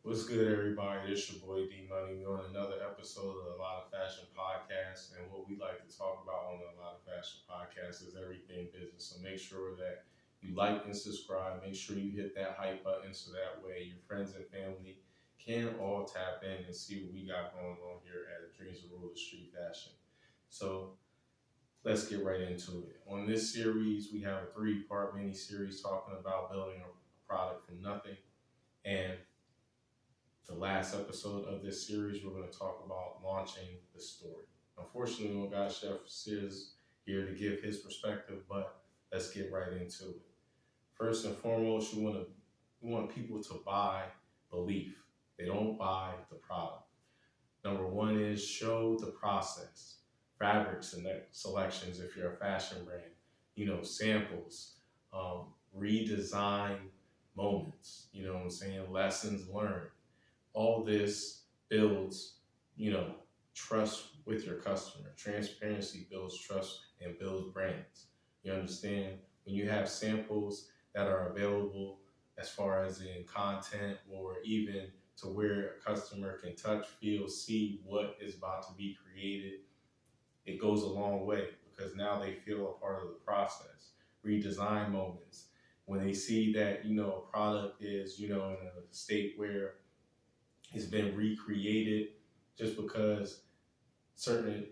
What's good, everybody? It's your boy D Money. We're on another episode of the Lot of Fashion Podcast. And what we like to talk about on the Lot of Fashion Podcast is everything business. So make sure that you like and subscribe. Make sure you hit that hype button so that way your friends and family can all tap in and see what we got going on here at Dreams of Ruler Street Fashion. So let's get right into it. On this series, we have a 3-part mini-series talking about building a product from nothing. And the last episode of this series, we're going to talk about launching the story. Unfortunately, we don't got Chef Sis here to give his perspective, but let's get right into it. First and foremost, you want people to buy belief. They don't buy the product. Number one is show the process. Fabric selections if you're a fashion brand, samples, redesign moments, lessons learned. All this builds, trust with your customer. Transparency builds trust and builds brands. You understand? When you have samples that are available as far as in content or even to where a customer can touch, feel, see what is about to be created, it goes a long way because now they feel a part of the process. Redesign moments. When they see that, a product is, in a state where it's been recreated just because certain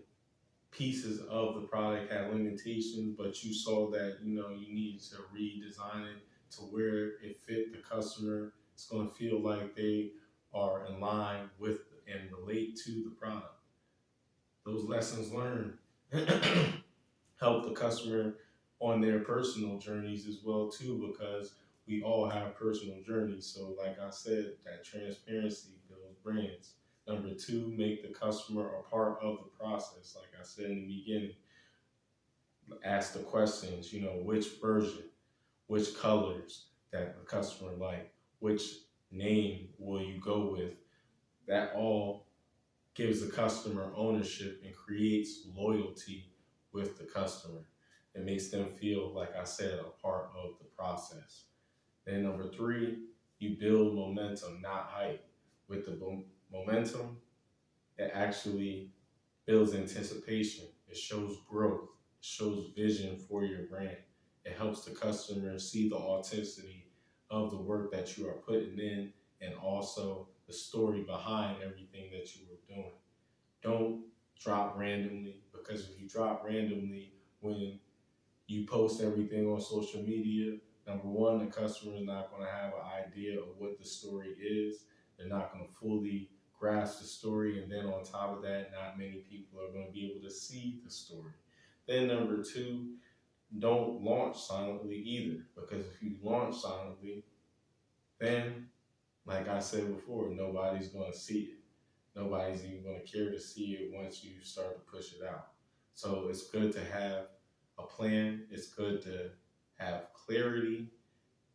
pieces of the product had limitations, but you saw that, you needed to redesign it to where it fit the customer. It's going to feel like they are in line with and relate to the product. Those lessons learned help the customer on their personal journeys as well too, because we all have personal journeys. So like I said, that transparency builds brands. Number 2, make the customer a part of the process. Like I said in the beginning, ask the questions, which version, which colors that the customer like, which name will you go with? That all gives the customer ownership and creates loyalty with the customer. It makes them feel, like I said, a part of the process. Then number 3, you build momentum, not hype. With the momentum, it actually builds anticipation. It shows growth. It shows vision for your brand. It helps the customer see the authenticity of the work that you are putting in and also the story behind everything that you are doing. Don't drop randomly, because if you drop randomly when you post everything on social media, number one, the customer is not going to have an idea of what the story is. They're not going to fully grasp the story. And then on top of that, not many people are going to be able to see the story. Then number 2, don't launch silently either. Because if you launch silently, then, like I said before, nobody's going to see it. Nobody's even going to care to see it once you start to push it out. So it's good to have a plan. It's good to have clarity,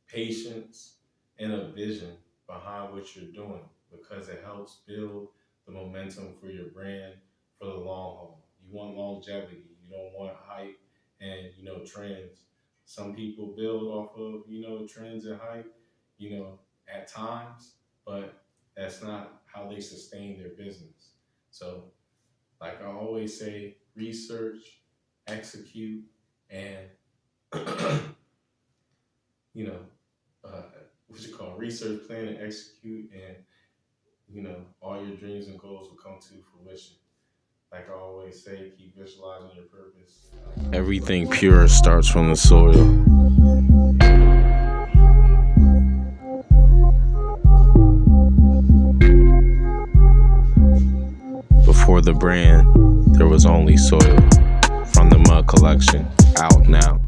patience, and a vision behind what you're doing, because it helps build the momentum for your brand for the long haul. You want longevity. You don't want hype and, trends. Some people build off of, trends and hype, at times, but that's not how they sustain their business. So, like I always say, research, execute, and research, plan, and execute, and all your dreams and goals will come to fruition. Like I always say, keep visualizing your purpose. Everything pure starts from the soil. Before the brand, there was only soil. From the Mud Collection, out now.